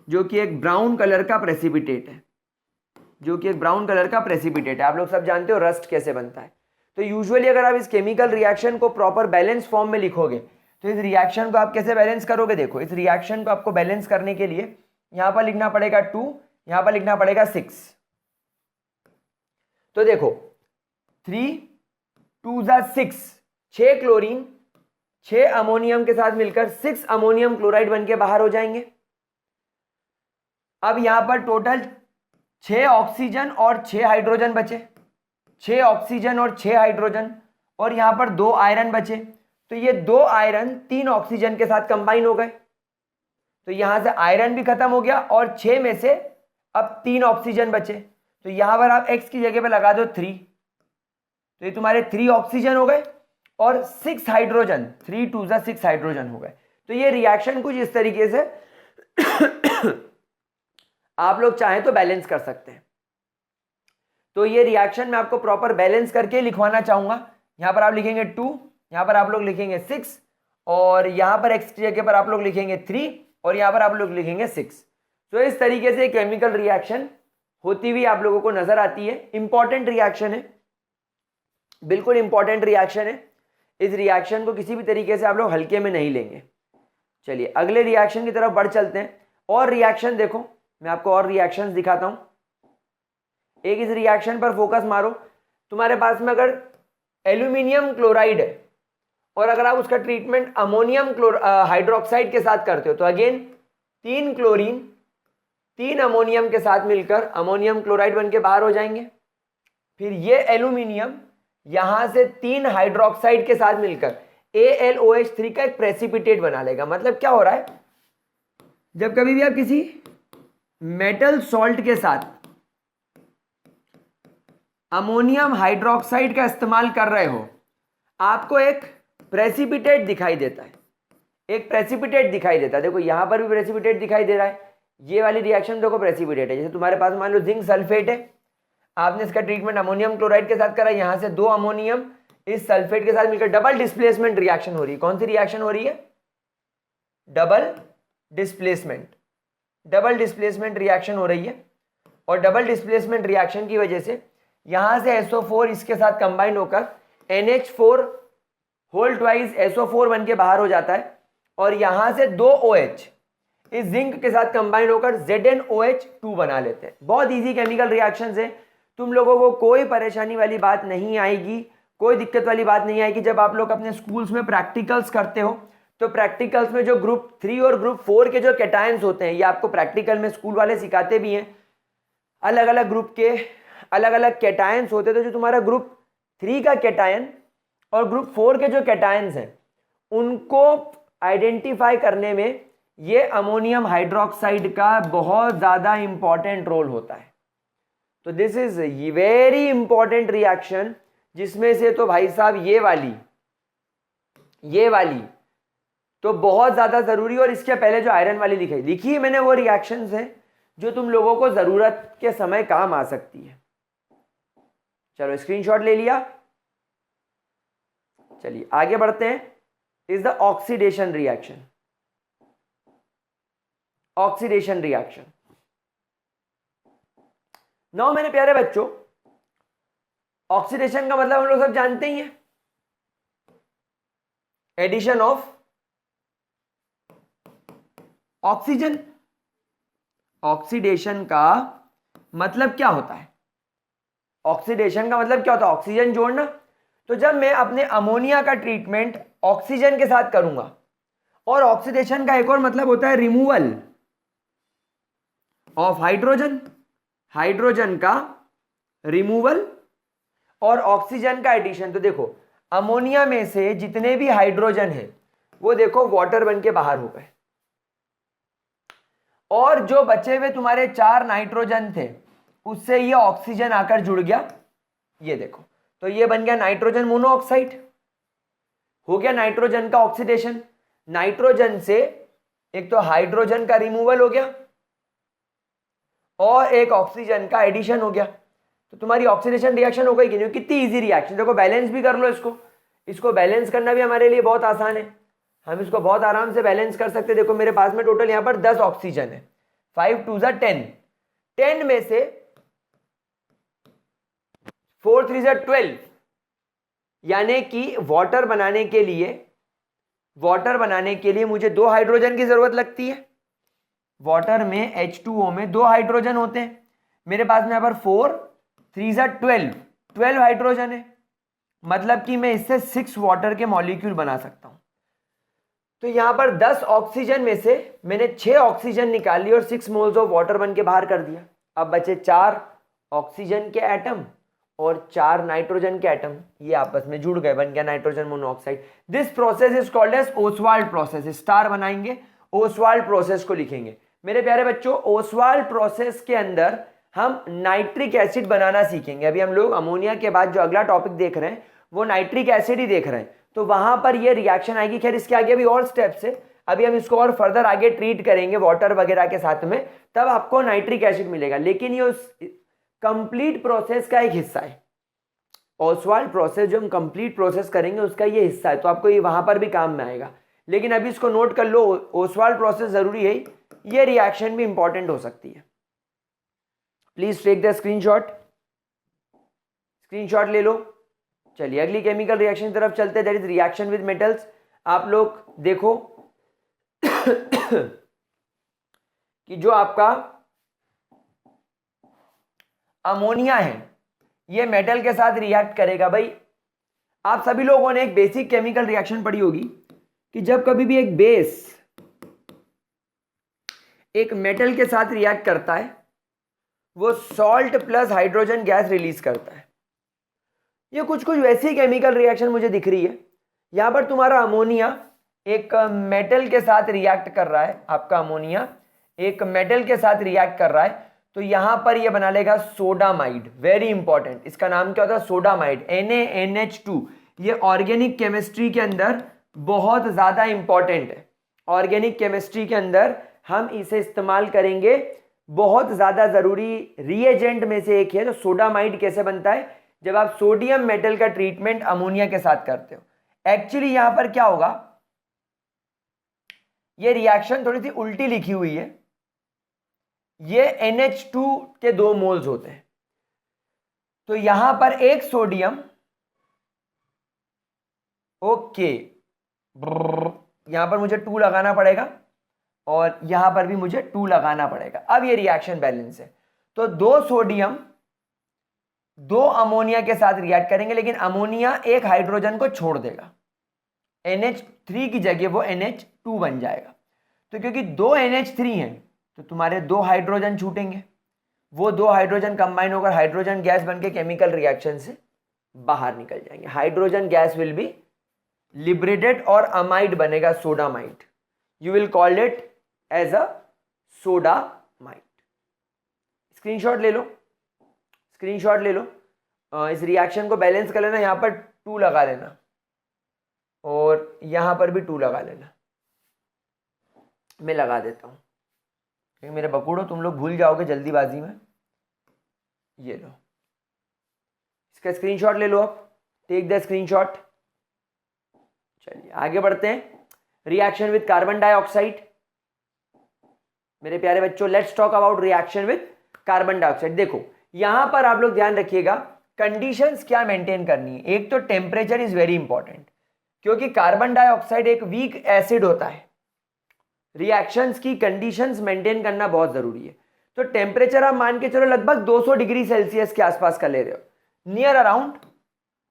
जो कि एक ब्राउन कलर का प्रेसिपिटेट है, जो कि एक ब्राउन कलर का प्रेसिपिटेट है। आप लोग सब जानते हो रस्ट कैसे बनता है। तो यूजुअली अगर आप इस केमिकल रिएक्शन को प्रॉपर बैलेंस फॉर्म में लिखोगे तो इस रिएक्शन को आप कैसे बैलेंस करोगे, देखो इस रिएक्शन को आपको बैलेंस करने के लिए यहां पर लिखना पड़ेगा 2, यहां पर लिखना पड़ेगा 6। तो देखो 3 2 6, 6 क्लोरीन 6 अमोनियम के साथ मिलकर 6 अमोनियम क्लोराइड बनके बाहर हो जाएंगे। अब यहां पर टोटल 6 ऑक्सीजन और 6 हाइड्रोजन बचे, 6 ऑक्सीजन और 6 हाइड्रोजन, और यहां पर 2 आयरन बचे। तो ये 2 आयरन 3 ऑक्सीजन के साथ कंबाइन हो गए। तो यहां से आयरन भी खत्म हो गया और 6 में से अब 3 ऑक्सीजन बचे। तो यहां पर आप x की जगह पे लगा दो 3, तो ये तुम्हारे 3 ऑक्सीजन हो गए और 6 हाइड्रोजन, 3 2 6 हाइड्रोजन हो गए। तो ये रिएक्शन कुछ इस तरीके से आप लोग चाहें तो बैलेंस कर सकते हैं। तो ये रिएक्शन मैं आपको प्रॉपर बैलेंस करके लिखवाना चाहूंगा। यहां पर आप लिखेंगे 2, यहां पर आप लोग लिखेंगे 6, और यहां पर x की जगह पर आप लोग लिखेंगे 3 और यहां पर आप लोग लिखेंगे 6। तो इस तरीके से केमिकल रिएक्शन होती हुई आप लोगों को नजर आती है। इंपॉर्टेंट रिएक्शन है, बिल्कुल इंपॉर्टेंट रिएक्शन है। इस रिएक्शन को किसी भी तरीके से आप लोग हल्के में नहीं लेंगे। चलिए अगले रिएक्शन की तरफ बढ़ चलते हैं। और रिएक्शन देखो, मैं आपको और रिएक्शंस दिखाता हूं। एक इस रिएक्शन पर फोकस मारो। तुम्हारे पास में अगर एल्यूमिनियम क्लोराइड है और अगर आप उसका ट्रीटमेंट अमोनियम हाइड्रोक्साइड के साथ करते हो तो अगेन 3 क्लोरीन 3 अमोनियम के साथ मिलकर अमोनियम क्लोराइड बन के बाहर हो जाएंगे। फिर ये एल्यूमिनियम यहां से 3 हाइड्रोक्साइड के साथ मिलकर AlOH3 का एक प्रेसिपिटेट बना लेगा। मतलब क्या हो रहा है, जब कभी भी आप किसी मेटल सॉल्ट के साथ अमोनियम हाइड्रोक्साइड का इस्तेमाल कर रहे हो, आपको एक प्रेसिपिटेट दिखाई देता है, एक प्रेसिपिटेट दिखाई देता है। देखो यहां पर भी प्रेसिपिटेट दिखाई दे रहा है। ये वाली रिएक्शन देखो प्रेसिपिटेट है। जैसे तुम्हारे पास मान लो जिंक सल्फेट है, आपने इसका ट्रीटमेंट अमोनियम क्लोराइड के साथ करा, यहां से 2 अमोनियम इस सल्फेट के साथ मिलकर डबल डिस्प्लेसमेंट रिएक्शन हो रही है। कौन सी रिएक्शन हो रही है, double displacement, double displacement reaction हो रही है। और डबल डिस्प्लेसमेंट रिएक्शन की वजह से यहां से SO4 इसके साथ कंबाइन होकर NH4 होल ट्वाइस SO4 बन के बाहर हो जाता है। और यहां से 2 OH इस जिंक के साथ कंबाइन होकर ZnOH2 बना लेते हैं। बहुत इजी केमिकल रिएक्शंस है, तुम लोगों को कोई परेशानी वाली बात नहीं आएगी, कोई दिक्कत वाली बात नहीं आएगी। जब आप लोग अपने स्कूल्स में प्रैक्टिकल्स करते हो तो प्रैक्टिकल्स में जो ग्रुप 3 और ग्रुप 4 के जो कैटायंस होते हैं, ये आपको प्रैक्टिकल में स्कूल वाले सिखाते भी हैं। अलग अलग ग्रुप के अलग अलग कैटायंस होते थे। जो तुम्हारा ग्रुप 3 का कैटायन और ग्रुप 4 के जो कैटायंस हैं, उनको आइडेंटिफाई करने में ये अमोनियम हाइड्रोक्साइड का बहुत ज़्यादा इंपॉर्टेंट रोल होता है। तो this is very important reaction, जिसमें से तो भाई साहब ये वाली तो बहुत ज़्यादा ज़रूरी। और इसके पहले जो आयरन वाली लिखी है मैंने, वो रिएक्शंस हैं जो तुम लोगों को ज़रूरत के समय काम आ सकती है। चलो स्क्रीनशॉट ले लिया, चलिए आगे बढ़ते हैं। Is the oxidation reaction. Oxidation reaction now मेरे प्यारे बच्चों, ऑक्सीडेशन का मतलब हम लोग सब जानते ही हैं, एडिशन ऑफ ऑक्सीजन। ऑक्सीडेशन का मतलब क्या होता है, ऑक्सीडेशन का मतलब क्या होता है, ऑक्सीजन जोड़ना। तो जब मैं अपने अमोनिया का ट्रीटमेंट ऑक्सीजन के साथ करूंगा, और ऑक्सीडेशन का एक और मतलब होता है रिमूवल। ऑफ हाइड्रोजन का रिमूवल और ऑक्सीजन का एडिशन। तो देखो अमोनिया में से जितने भी हाइड्रोजन है वो देखो वाटर बन के बाहर हो गए, और जो बचे हुए तुम्हारे 4 नाइट्रोजन थे उससे ये ऑक्सीजन आकर जुड़ गया, ये देखो, तो ये बन गया नाइट्रोजन मोनोऑक्साइड। हो गया नाइट्रोजन का ऑक्सीडेशन, नाइट्रोजन से एक तो हाइड्रोजन का रिमूवल हो गया और एक ऑक्सीजन का एडिशन हो गया। तो तुम्हारी ऑक्सीडेशन रिएक्शन हो गई कि नहीं? कितनी इजी रिएक्शन, देखो बैलेंस भी कर लो इसको बैलेंस करना भी हमारे लिए बहुत आसान है, हम इसको बहुत आराम से बैलेंस कर सकते हैं। देखो मेरे पास में टोटल यहाँ पर 10 ऑक्सीजन है, 5 2 10, 10 में से 4 3 12, यानी कि वाटर बनाने के लिए मुझे 2 हाइड्रोजन की जरूरत लगती है। वाटर में H2O में 2 हाइड्रोजन होते हैं, मेरे पास में यहाँ पर 4 3 12 हाइड्रोजन है, मतलब कि मैं इससे 6 वाटर के मॉलिक्यूल बना सकता हूं। तो यहां पर 10 ऑक्सीजन में से मैंने 6 ऑक्सीजन निकाल ली और 6 मोल्स ऑफ वाटर बन के बाहर कर दिया। अब बचे 4 ऑक्सीजन के एटम और 4 नाइट्रोजन के एटम, ये आपस में जुड़ गए, बन गया nitrogen monoxide. This process is called as Ostwald process. Star बनाएंगे, ओसवाल्ड प्रोसेस को लिखेंगे। मेरे प्यारे बच्चों, ओसवाल्ड प्रोसेस के अंदर हम नाइट्रिक एसिड बनाना सीखेंगे। अभी हम लोग अमोनिया के बाद जो अगला टॉपिक देख रहे हैं वो नाइट्रिक एसिड ही देख रहे हैं, तो वहां पर ये रिएक्शन आएगी। खैर इसके आगे भी और स्टेप्स है, अभी हम इसको और फर्दर आगे ट्रीट करेंगे वाटर वगैरह के साथ में, तब आपको नाइट्रिक एसिड मिलेगा, लेकिन ये उस कंप्लीट प्रोसेस का एक हिस्सा है। ओसवाल्ड प्रोसेस जो हम कंप्लीट प्रोसेस करेंगे उसका ये हिस्सा है, तो आपको ये वहां पर भी काम में आएगा। लेकिन अभी इसको नोट कर लो, ओसवाल्ड प्रोसेस जरूरी है, ये रिएक्शन भी इंपॉर्टेंट हो सकती है। प्लीज टेक द स्क्रीनशॉट ले लो। चलिए अगली केमिकल रिएक्शन की तरफ चलते हैं, that is reaction with metals. आप लोग देखो कि जो आपका अमोनिया है ये मेटल के साथ रिएक्ट करेगा। भाई आप सभी लोगों ने एक बेसिक केमिकल रिएक्शन पढ़ी होगी कि जब कभी भी एक बेस एक मेटल के साथ रिएक्ट करता है वो salt plus hydrogen gas release करता है। ये कुछ वैसी केमिकल रिएक्शन मुझे दिख रही है। यहां पर तुम्हारा अमोनिया एक मेटल के साथ रिएक्ट कर रहा है, आपका अमोनिया एक मेटल के साथ रिएक्ट कर रहा है, तो यहां पर ये बना लेगा सोडामाइड। वेरी इंपॉर्टेंट, इसका नाम क्या होता है? Sodamide, NaNH2। ये ऑर्गेनिक केमिस्ट्री के अंदर बहुत ज्यादा इंपॉर्टेंट है। ऑर्गेनिक केमिस्ट्री के अंदर हम इसे इस्तेमाल करेंगे, बहुत ज्यादा जरूरी रिएजेंट में से एक है। तो सोडामाइड कैसे बनता है? जब आप सोडियम मेटल का ट्रीटमेंट अमोनिया के साथ करते हो। एक्चुअली यहां पर क्या होगा, ये रिएक्शन थोड़ी सी उल्टी लिखी हुई है। ये NH2 के 2 मोल्स होते हैं, तो यहां पर एक सोडियम, ओके, यहां पर मुझे 2 लगाना पड़ेगा और यहां पर भी मुझे 2 लगाना पड़ेगा। अब ये रिएक्शन बैलेंस है, तो 2 सोडियम 2 अमोनिया के साथ रिएक्ट करेंगे, लेकिन अमोनिया एक हाइड्रोजन को छोड़ देगा, NH3 की जगह वो NH2 बन जाएगा। तो क्योंकि 2 NH3 हैं तो तुम्हारे 2 हाइड्रोजन छूटेंगे, वो 2 हाइड्रोजन कंबाइन होकर हाइड्रोजन गैस बनके केमिकल रिएक्शन से बाहर निकल जाएंगे। Hydrogen gas will be liberated और अमाइड बनेगा, sodamide. You will call it as a sodamide. Screenshot ले लो। इस रिएक्शन को बैलेंस कर लेना, यहां पर 2 लगा लेना और यहां पर भी 2 लगा लेना। मैं लगा देता हूं क्योंकि मेरे बकुड़ो तुम लोग भूल जाओगे जल्दीबाजी में। ये लो, इसका स्क्रीनशॉट ले लो, आप टेक द स्क्रीनशॉट। चलिए आगे बढ़ते हैं। Reaction with carbon dioxide. मेरे प्यारे बच्चों, let's talk about reaction with carbon dioxide. देखो यहां पर आप लोग ध्यान रखिएगा, कंडीशंस क्या मेंटेन करनी है। एक तो टेम्परेचर इज वेरी इंपॉर्टेंट, क्योंकि कार्बन डाइऑक्साइड एक वीक एसिड होता है। रिएक्शंस की कंडीशंस मेंटेन करना बहुत जरूरी है। तो टेम्परेचर आप मान के चलो लगभग 200 डिग्री सेल्सियस के आसपास का ले रहे हो, नियर अराउंड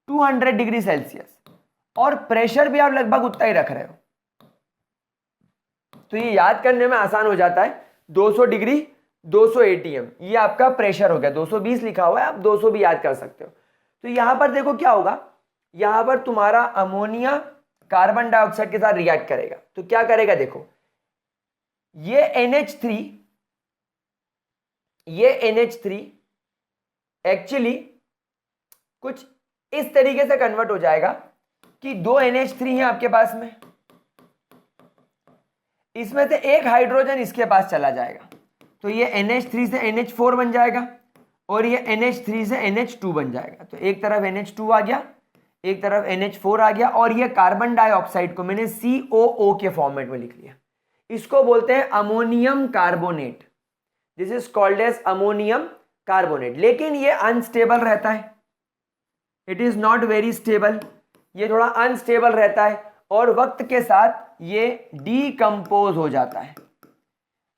200 डिग्री सेल्सियस, और प्रेशर भी आप लगभग उतना ही रख रहे हो। तो ये याद करने में आसान हो जाता है, 200 डिग्री 200 atm, ये आपका प्रेशर हो गया। 220 लिखा हुआ है, आप 200 भी याद कर सकते हो। तो यहां पर देखो क्या होगा, यहां पर तुम्हारा अमोनिया कार्बन डाइऑक्साइड के साथ रिएक्ट करेगा। तो क्या करेगा देखो, ये NH3 एक्चुअली कुछ इस तरीके से कन्वर्ट हो जाएगा कि 2 NH3 है आपके पास में, इसमें से एक हाइड्रोजन इसके पास चला जाएगा, तो ये NH3 से NH4 बन जाएगा और ये NH3 से NH2 बन जाएगा। तो एक तरफ NH2 आ गया, एक तरफ NH4 आ गया, और ये कार्बन डाइऑक्साइड को मैंने COO के फॉर्मेट में लिख लिया। इसको बोलते हैं ammonium carbonate. This is called as ammonium carbonate. लेकिन ये अनस्टेबल रहता है, it is not very stable, ये थोड़ा अनस्टेबल रहता है और वक्त के साथ ये डीकंपोज हो जाता है।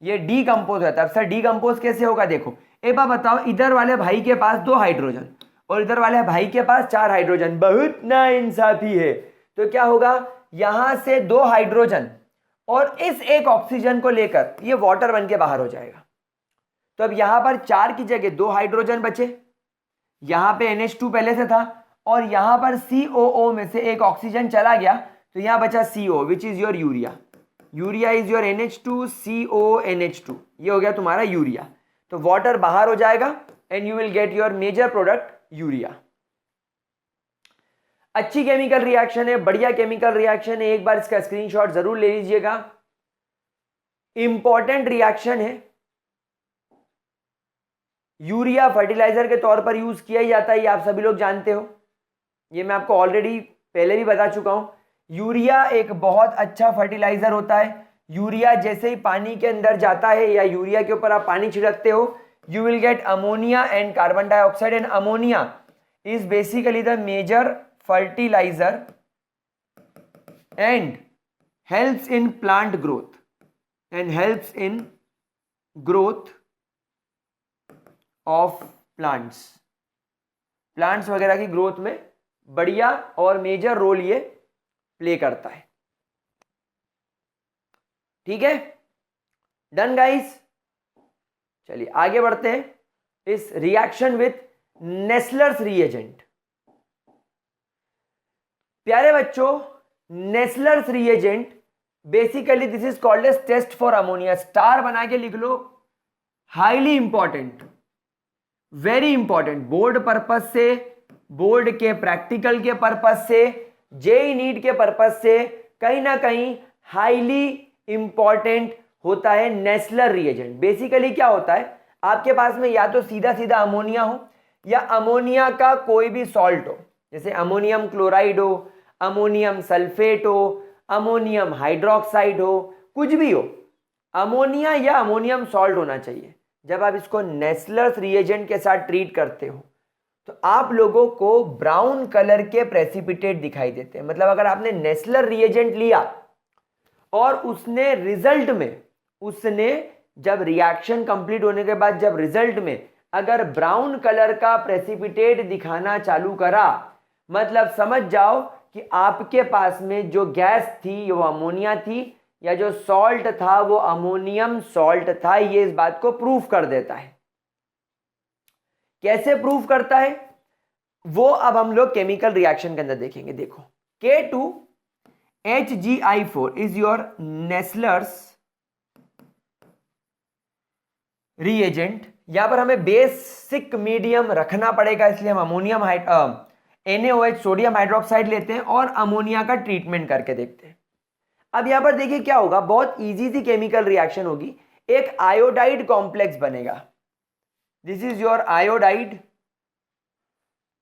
ये डीकंपोज होता है। अब सर डीकंपोज कैसे होगा, देखो एक बार बताओ, इधर वाले भाई के पास 2 हाइड्रोजन और इधर वाले भाई के पास 4 हाइड्रोजन, बहुत नाइंसाफी है। तो क्या होगा, यहां से 2 हाइड्रोजन और इस एक ऑक्सीजन को लेकर ये वाटर बन के बाहर हो जाएगा। तो अब यहां पर 4 की जगह 2 हाइड्रोजन बचे, यहां पे NH2 पहले से था और यहां पर COO में से एक ऑक्सीजन चला गया, तो यहां बचा CO which is your urea. Urea is your NH2, CO NH2, ये हो गया तुम्हारा यूरिया। तो वाटर बाहर हो जाएगा and you will get your major product urea. अच्छी केमिकल रिएक्शन है, बढ़िया केमिकल रिएक्शन है, एक बार इसका स्क्रीनशॉट जरूर ले लीजिएगा। इंपॉर्टेंट रिएक्शन है, यूरिया फर्टिलाइजर के तौर पर यूज किया ही जाता है, ये आप सभी लोग जानते हो, ये मैं आपको ऑलरेडी पहले भी बता चुका हूं। यूरिया एक बहुत अच्छा फर्टिलाइजर होता है। यूरिया जैसे ही पानी के अंदर जाता है या यूरिया के ऊपर आप पानी छिड़कते हो, you will get ammonia and carbon dioxide, and ammonia is basically the major fertiliser and helps in plant growth of plants वगैरह की ग्रोथ में बढ़िया और मेजर रोल ये प्ले करता है। ठीक है, डन गाइस। चलिए आगे बढ़ते हैं इस रिएक्शन विथ नेस्लर्स रिएजेंट। प्यारे बच्चों, Nessler's reagent basically this is called as test for ammonia. Star बना के लिख लो, highly important, very important, board purpose से, बोर्ड के प्रैक्टिकल के पर्पस से, जेई नीट के पर्पस से कहीं ना कहीं हाईली इंपॉर्टेंट होता है नेस्लर रिएजेंट। बेसिकली क्या होता है, आपके पास में या तो सीधा सीधा अमोनिया हो या अमोनिया का कोई भी सॉल्ट हो, जैसे अमोनियम क्लोराइड हो, अमोनियम सल्फेट हो, अमोनियम हाइड्रोक्साइड हो, कुछ भी हो, अमोनिया या अमोनियम सॉल्ट होना चाहिए। जब आप इसको नेस्लर्स रिएजेंट के साथ ट्रीट करते हो तो आप लोगों को ब्राउन कलर के प्रेसिपिटेट दिखाई देते हैं। मतलब अगर आपने नेस्लर रिएजेंट लिया और उसने रिजल्ट में, उसने जब रिएक्शन कंप्लीट होने के बाद जब रिजल्ट में अगर ब्राउन कलर का प्रेसिपिटेट दिखाना चालू करा, मतलब समझ जाओ कि आपके पास में जो गैस थी वो अमोनिया थी या जो सॉल्ट था वो अमोनियम सॉल्ट था। ये इस बात को प्रूफ कर देता है। कैसे प्रूफ करता है वो अब हम लोग केमिकल रिएक्शन के अंदर देखेंगे। देखो K2HgI4 is your Nessler's reagent. यहां पर हमें बेसिक मीडियम रखना पड़ेगा, इसलिए हम अमोनियम NaOH सोडियम हाइड्रोक्साइड लेते हैं और अमोनिया का ट्रीटमेंट करके देखते हैं। अब यहां पर देखिए क्या होगा, बहुत इजी सी केमिकल रिएक्शन होगी। एक आयोडाइड कॉम्प्लेक्स बनेगा, this is your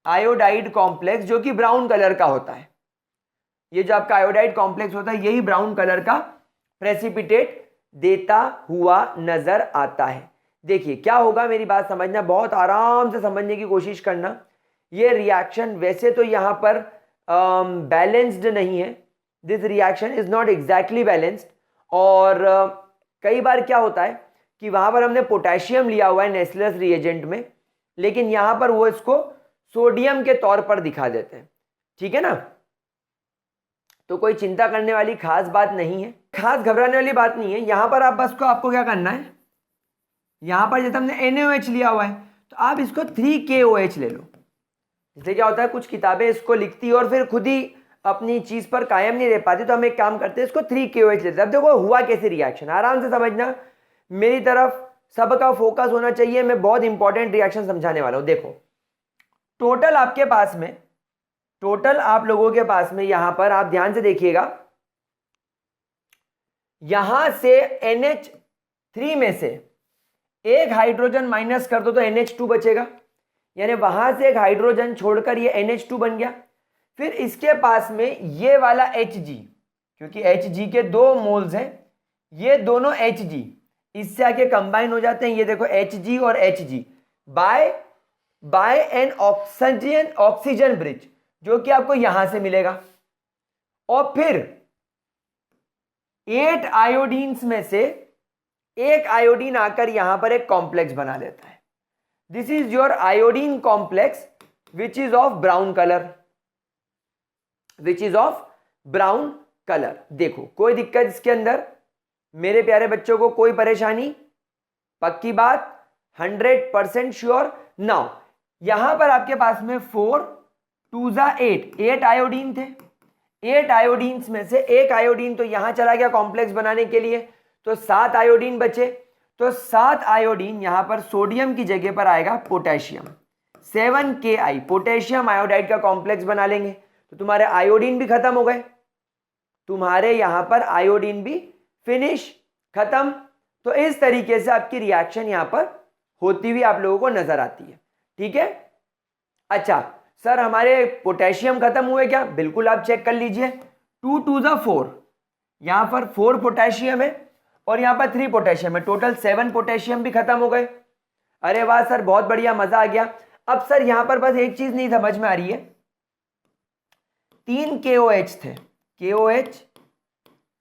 iodide complex, जो कि ब्राउन कलर का होता है। ये जो आपका आयोडाइड कॉम्प्लेक्स होता है यही ब्राउन कलर का प्रेसिपिटेट देता हुआ नजर आता है। देखिए क्या होगा, मेरी बात समझना, बहुत आराम से समझने की कोशिश करना। ये रिएक्शन वैसे तो यहां पर बैलेंस्ड नहीं है, this reaction is not exactly balanced, और कई बार क्या होता है कि वहां पर हमने पोटेशियम लिया हुआ है नेस्लर्स रिएजेंट में, लेकिन यहां पर वो इसको सोडियम के तौर पर दिखा देते हैं। ठीक है ना, तो कोई चिंता करने वाली खास बात नहीं है, खास घबराने वाली बात नहीं है। यहां पर आप बस को आपको क्या करना है, यहाँ पर जैसे हमने NaOH लिया हुआ है तो आप इसको 3KOH ले लो। जैसे क्या होता है, कुछ किताबें इसको लिखती है और फिर खुद ही अपनी चीज पर कायम नहीं रह पाती, तो हम एक काम करते हैं, इसको 3KOH लेते हैं। अब देखो हुआ कैसे रिएक्शन, आराम से समझना, मेरी तरफ सबका फोकस होना चाहिए। मैं बहुत इंपॉर्टेंट रिएक्शन समझाने वाला हूं। देखो टोटल आपके पास में, टोटल आप लोगों के पास में यहां पर आप ध्यान से देखिएगा, यहां से NH3 में से एक हाइड्रोजन माइनस कर दो तो NH2 बचेगा, यानी वहां से एक हाइड्रोजन छोड़कर ये NH2 बन गया। फिर इसके पास में ये वाला Hg, क्योंकि Hg के 2 मोल्स हैं, ये दोनों Hg इससे आके कंबाइन हो जाते हैं। ये देखो Hg और Hg by an oxygen bridge, जो कि आपको यहां से मिलेगा। और फिर 8 आयोडीन्स में से एक आयोडीन आकर यहां पर एक कॉम्प्लेक्स बना लेता है। This is your iodine complex which is of brown colour, which is of brown colour. देखो कोई दिक्कत इसके अंदर मेरे प्यारे बच्चों को, कोई परेशानी? पक्की बात, 100% श्योर। नाउ यहां पर आपके पास में 4 2 8 आयोडीन थे। 8 आयोडीन्स में से एक आयोडीन तो यहां चला गया कॉम्प्लेक्स बनाने के लिए, तो 7 आयोडीन बचे। तो 7 आयोडीन यहां पर सोडियम की जगह पर आएगा पोटेशियम, 7Ki, पोटेशियम आयोडाइड का कॉम्प्लेक्स बना लेंगे। तो तुम्हारे आयोडीन भी खत्म हो गए, तुम्हारे यहां पर आयोडीन भी फिनिश, खत्म। तो इस तरीके से आपकी रिएक्शन यहां पर होती हुई आप लोगों को नजर आती है। ठीक है, अच्छा सर हमारे पोटेशियम खत्म हुए क्या? बिल्कुल आप चेक कर लीजिए, 2 2 4, यहां पर 4 पोटेशियम है और यहां पर 3 पोटेशियम है, टोटल 7 पोटेशियम भी खत्म हो गए। अरे वाह सर, बहुत बढ़िया, मजा आ गया। अब सर यहां पर बस एक चीज नहीं समझ में आ रही है, 3 KOH थे, KOH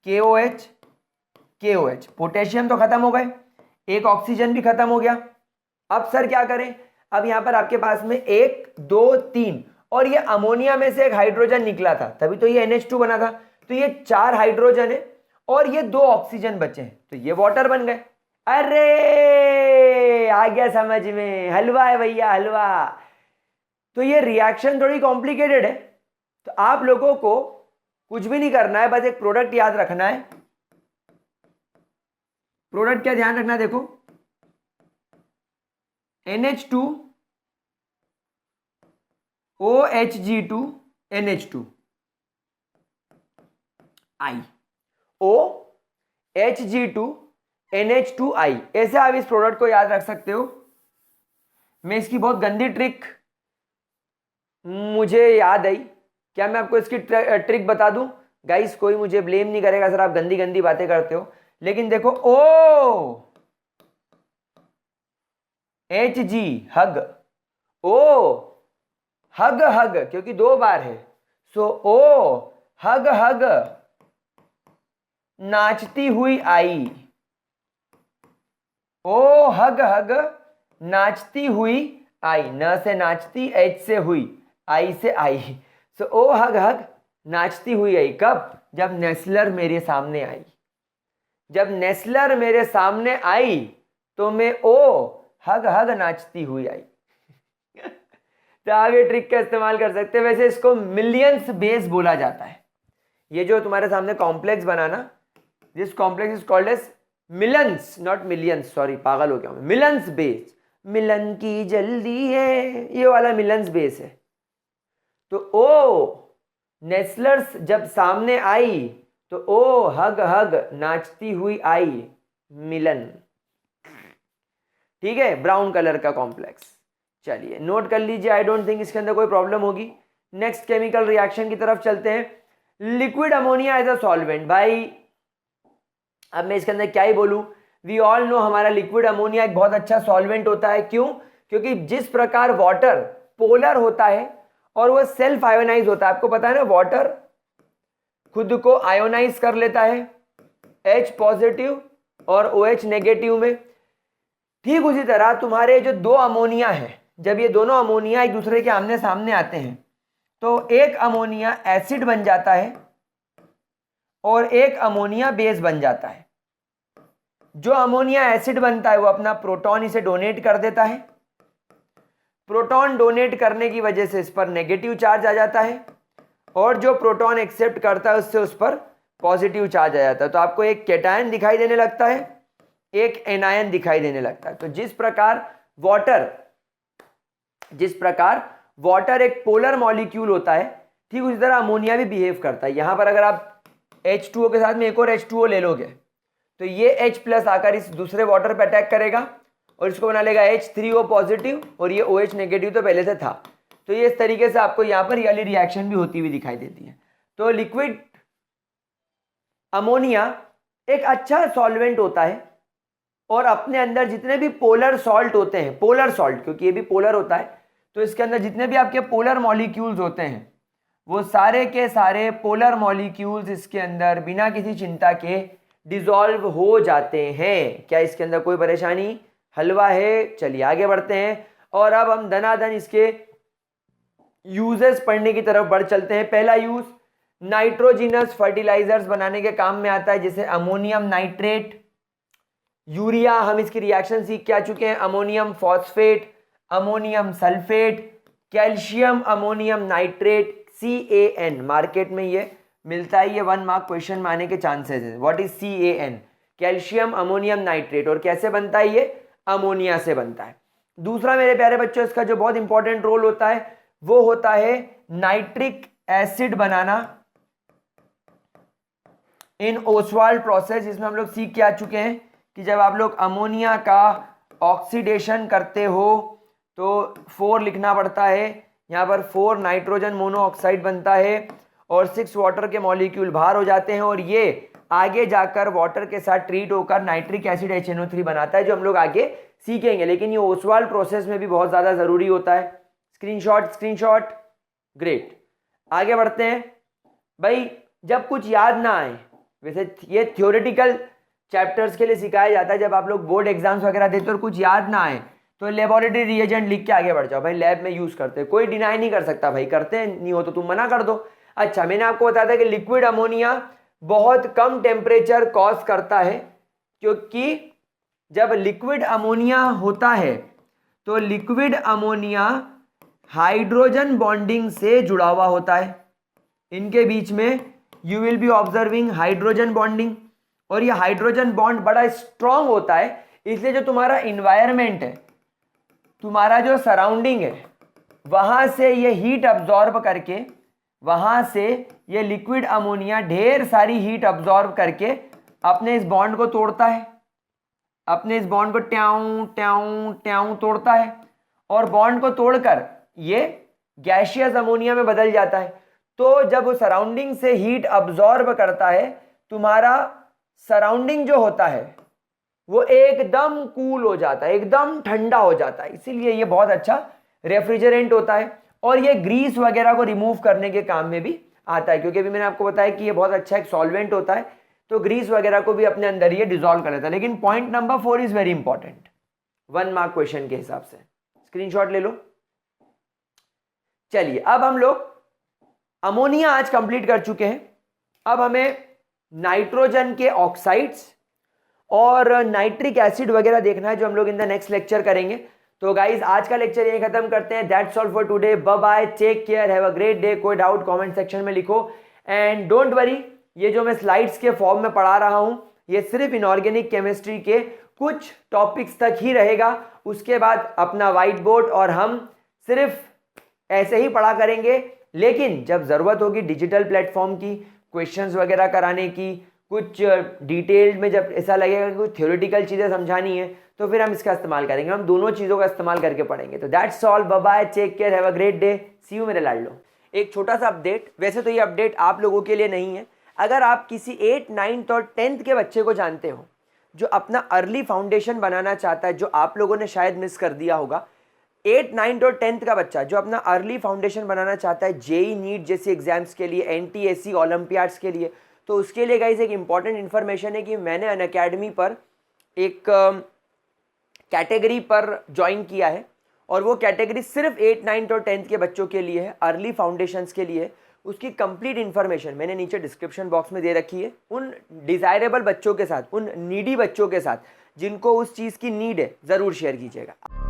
KOH KOH, पोटेशियम तो खत्म हो गए, एक ऑक्सीजन भी खत्म हो गया। अब सर क्या करें? अब यहां पर आपके पास में 1 2 3 और ये अमोनिया में से एक हाइड्रोजन निकला था, तभी तो ये NH2 बना था। तो ये 4 हाइड्रोजन है और ये 2 ऑक्सीजन बचे हैं, तो ये वाटर बन गए। अरे आ गया समझ में, हलवा है भैया, हलवा। तो ये रिएक्शन थोड़ी कॉम्प्लिकेटेड है, तो आप लोगों को कुछ भी नहीं करना है, बस एक प्रोडक्ट याद रखना है। प्रोडक्ट क्या ध्यान रखना है, देखो NH2 OHG2 NH2 I, OHG2 NH2 I, ऐसे आप इस प्रोडक्ट को याद रख सकते हो। मैं इसकी बहुत गंदी ट्रिक मुझे याद आई, क्या मैं आपको इसकी ट्रिक बता दूं? गाइस कोई मुझे ब्लेम नहीं करेगा सर आप गंदी गंदी बातें करते हो, लेकिन देखो HG हग, हग हग क्योंकि 2 बार है, सो हग हग नाचती हुई आई, हग हग नाचती हुई आई, न से नाचती, H से हुई, आई से आई। सो हग हग नाचती हुई आई, कब? जब नेस्लर मेरे सामने आई। जब नेस्लर मेरे सामने आई तो मैं हग हग नाचती हुई आई। तो आप ये ट्रिक का इस्तेमाल कर सकते हैं। वैसे इसको मिलियंस बेस बोला जाता है। ये जो तुम्हारे सामने कॉम्प्लेक्स बनाना, this complex is called as Millon's, not millions, sorry पागल हो गया मैं, मिलन्स बेस, मिलन की जल्दी है, ये वाला मिलन्स बेस है। तो नेस्लर्स जब सामने आई तो हग हग नाचती हुई आई, मिलन। ठीक है, ब्राउन कलर का कॉम्प्लेक्स। चलिए नोट कर लीजिए, आई डोंट थिंक इसके अंदर कोई प्रॉब्लम होगी। नेक्स्ट केमिकल रिएक्शन की तरफ चलते हैं। Liquid ammonia as a solvent. भाई अब मैं इसके अंदर क्या ही बोलूं, वी ऑल नो हमारा लिक्विड अमोनिया एक बहुत अच्छा सॉल्वेंट होता है। क्यों? क्योंकि जिस प्रकार वाटर पोलर होता है और वह सेल्फ आयोनाइज होता है, आपको पता है ना, वाटर खुद को आयोनाइज कर लेता है H पॉजिटिव और OH नेगेटिव में। ठीक उसी तरह तुम्हारे जो 2 अमोनिया है, जब ये दोनों अमोनिया एक दूसरे के आमने सामने आते हैं तो एक अमोनिया एसिड बन जाता है और एक अमोनिया बेस बन जाता है। जो अमोनिया एसिड बनता है वो अपना प्रोटॉन इसे डोनेट कर देता है, प्रोटॉन डोनेट करने की वजह से इस पर नेगेटिव चार्ज आ जाता है, और जो प्रोटॉन एक्सेप्ट करता है उससे उस पर पॉजिटिव चार्ज आ जाता है। तो आपको एक कैटायन दिखाई देने लगता है, एक एनायन दिखाई देने लगता है। तो जिस प्रकार वाटर एक पोलर मॉलिक्यूल होता है, ठीक उसी तरह अमोनिया भी बिहेव करता है। यहां पर अगर आप H2O के साथ में एक और H2O ले लोगे तो ये H प्लस आकर इस दूसरे वाटर पे अटैक करेगा और इसको बना लेगा H3O पॉजिटिव, और ये OH नेगेटिव तो पहले से था। तो ये इस तरीके से आपको यहाँ पर ये वाली रिएक्शन भी होती हुई दिखाई देती है। तो लिक्विड अमोनिया एक अच्छा सॉल्वेंट होता है और अपने अंदर जितने भी पोलर सॉल्ट होते हैं, पोलर सॉल्ट क्योंकि ये भी पोलर होता है, तो इसके अंदर जितने भी आपके पोलर मॉलिक्यूल्स होते हैं वो सारे के सारे पोलर मॉलिक्यूल्स इसके अंदर बिना किसी चिंता के डिसॉल्व हो जाते हैं। क्या इसके अंदर कोई परेशानी? हलवा है। चलिए आगे बढ़ते हैं और अब हम धनाधन इसके यूजेस पढ़ने की तरफ बढ़ चलते हैं। पहला यूज नाइट्रोजिनस फर्टिलाइजर्स बनाने के काम में आता है, जैसे अमोनियम नाइट्रेट, यूरिया। हम इसकी रिएक्शन सीख के आ चुके हैं। Ammonium phosphate, ammonium sulphate, calcium ammonium nitrate, CAN। Market में ये मिलता है, ये 1 मार्क क्वेश्चन में आने के चांसेस हैं। What is CAN? Calcium ammonium nitrate. और कैसे बनता है ये? अमोनिया से बनता है। दूसरा मेरे प्यारे बच्चों इसका जो बहुत इंपॉर्टेंट रोल होता है वो होता है नाइट्रिक एसिड बनाना इन ओसवाल्ड प्रोसेस। इसमें हम लोग सीख के आ चुके हैं कि जब आप लोग अमोनिया का ऑक्सीडेशन करते हो तो 4 लिखना पड़ता है। यहाँ पर 4 नाइट्रोजन मोनोऑक्साइड बनता है और 6 वाटर के मॉलिक्यूल बाहर हो जाते हैं और ये आगे जाकर वाटर के साथ ट्रीट होकर नाइट्रिक एसिड HNO3 बनाता है, जो हम लोग आगे सीखेंगे। लेकिन ये ओसवाल्ड प्रोसेस में भी बहुत ज़्यादा ज़रूरी होता है। स्क्रीनशॉट। ग्रेट, आगे बढ़ते हैं। भाई जब कुछ याद ना आए, वैसे ये थ्योरेटिकल चैप्टर्स के लिए सिखाया जाता है, जब आप लोग बोर्ड एग्जाम्स वगैरह देते हो और कुछ याद ना आए तो लेबोरेटरी रिएजेंट लिख के आगे बढ़ जाओ। भाई लैब में यूज करते हैं, कोई डिनाई नहीं कर सकता भाई, करते हैं नहीं हो तो तुम मना कर दो। अच्छा, मैंने आपको बताया था कि लिक्विड अमोनिया बहुत कम टेम्परेचर कॉज करता है, क्योंकि जब लिक्विड अमोनिया होता है तो लिक्विड अमोनिया हाइड्रोजन बॉन्डिंग से जुड़ा हुआ होता है। इनके बीच में you will be observing hydrogen bonding, और ये हाइड्रोजन बॉन्ड बड़ा स्ट्रांग होता है। इसलिए जो तुम्हारा इन्वायरमेंट है, तुम्हारा जो सराउंडिंग है, वहां से ये हीट अब्जॉर्ब करके, वहां से ये लिक्विड अमोनिया ढेर सारी हीट अब्जॉर्ब करके अपने इस बॉन्ड को तोड़ता है, अपने इस बॉन्ड को ट्याऊं ट्याऊं ट्याऊं तोड़ता है और बॉन्ड को तोड़कर ये गैसियस अमोनिया में बदल जाता है। तो जब वो सराउंडिंग से हीट अब्जॉर्ब करता है, तुम्हारा सराउंडिंग जो होता है वो एकदम कूल हो जाता है, एकदम ठंडा हो जाता है। इसीलिए ये बहुत अच्छा रेफ्रिजरेंट होता है और ये ग्रीस वगैरह को रिमूव करने के काम में भी आता है, क्योंकि अभी मैंने आपको बताया कि ये बहुत अच्छा एक सॉल्वेंट होता है, तो ग्रीस वगैरह को भी अपने अंदर ये डिसॉल्व कर लेता है। लेकिन point number 4 is very important 1 mark question के हिसाब से। स्क्रीनशॉट ले लो। चलिए अब हम लोग अमोनिया आज कंप्लीट कर चुके हैं। अब हमें नाइट्रोजन के ऑक्साइड्स और नाइट्रिक एसिड वगैरह देखना है, जो हम लोग इन द नेक्स्ट लेक्चर करेंगे। तो गाइज आज का लेक्चर यही खत्म करते हैं। That's all for today. Bye bye, take care, have a great day. कोई डाउट कमेंट सेक्शन में लिखो एंड डोंट वरी, ये जो मैं स्लाइड्स के फॉर्म में पढ़ा रहा हूं ये सिर्फ इनऑर्गेनिक केमिस्ट्री के कुछ टॉपिक्स तक ही रहेगा। उसके बाद अपना व्हाइट बोर्ड और हम सिर्फ ऐसे ही पढ़ा करेंगे। लेकिन जब जरूरत होगी डिजिटल प्लेटफॉर्म की, क्वेश्चंस वगैरह कराने की, कुछ डिटेल्ड में जब ऐसा लगेगा कि कुछ थ्योरेटिकल चीज़ें समझानी है, तो फिर हम इसका इस्तेमाल करेंगे। हम दोनों चीज़ों का इस्तेमाल करके पढ़ेंगे। तो that's all, bye bye, take care, have a great day, see you मेरे लाडलो। एक छोटा सा अपडेट, वैसे तो ये अपडेट आप लोगों के लिए नहीं है। अगर आप किसी 8, 9 और 10th के बच्चे को जानते हो जो अपना अर्ली फाउंडेशन बनाना चाहता है, जो आप लोगों ने शायद मिस कर दिया होगा, 8, 9 और 10th का बच्चा जो अपना अर्ली फाउंडेशन बनाना चाहता है जेई नीट जैसी एग्जाम्स के लिए, NTSC ओलंपियाड्स के लिए, तो उसके लिए गाइस एक इंपॉर्टेंट इन्फॉर्मेशन है कि मैंने अनअकैडमी पर एक कैटेगरी पर ज्वाइन किया है और वो कैटेगरी सिर्फ 8, 9 और 10th के बच्चों के लिए है, अर्ली फाउंडेशंस के लिए। उसकी कंप्लीट इन्फॉर्मेशन मैंने नीचे डिस्क्रिप्शन बॉक्स में दे रखी है। उन डिज़ायरेबल बच्चों के साथ, उन नीडी बच्चों के साथ जिनको उस चीज़ की नीड है, ज़रूर शेयर कीजिएगा।